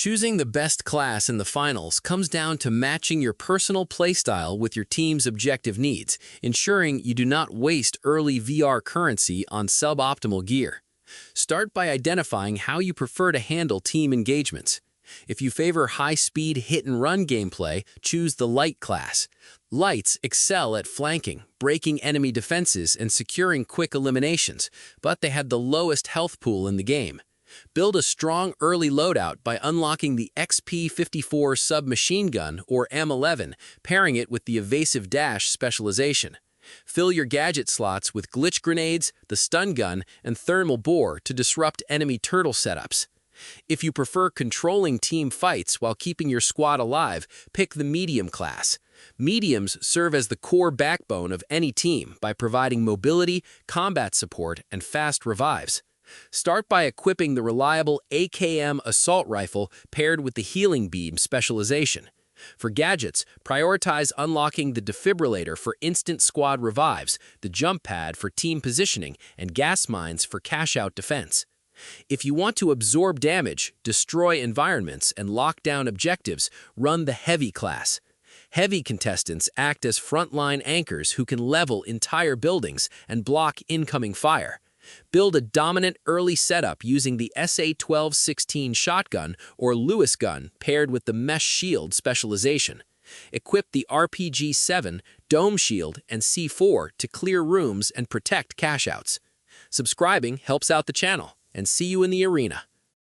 Choosing the best class in the finals comes down to matching your personal playstyle with your team's objective needs, ensuring you do not waste early VR currency on suboptimal gear. Start by identifying how you prefer to handle team engagements. If you favor high-speed hit-and-run gameplay, choose the Light class. Lights excel at flanking, breaking enemy defenses, and securing quick eliminations, but they have the lowest health pool in the game. Build a strong early loadout by unlocking the XP-54 submachine gun or M11, pairing it with the evasive dash specialization. Fill your gadget slots with glitch grenades, the stun gun, and thermal bore to disrupt enemy turtle setups. If you prefer controlling team fights while keeping your squad alive, pick the medium class. Mediums serve as the core backbone of any team by providing mobility, combat support, and fast revives. Start by equipping the reliable AKM assault rifle paired with the healing beam specialization. For gadgets, prioritize unlocking the defibrillator for instant squad revives, the jump pad for team positioning, and gas mines for cash-out defense. If you want to absorb damage, destroy environments, and lock down objectives, run the Heavy class. Heavy contestants act as frontline anchors who can level entire buildings and block incoming fire. Build a dominant early setup using the SA-12-16 shotgun or Lewis gun paired with the mesh shield specialization. Equip the RPG-7, dome shield, and C4 to clear rooms and protect cash-outs. Subscribing helps out the channel, and see you in the arena.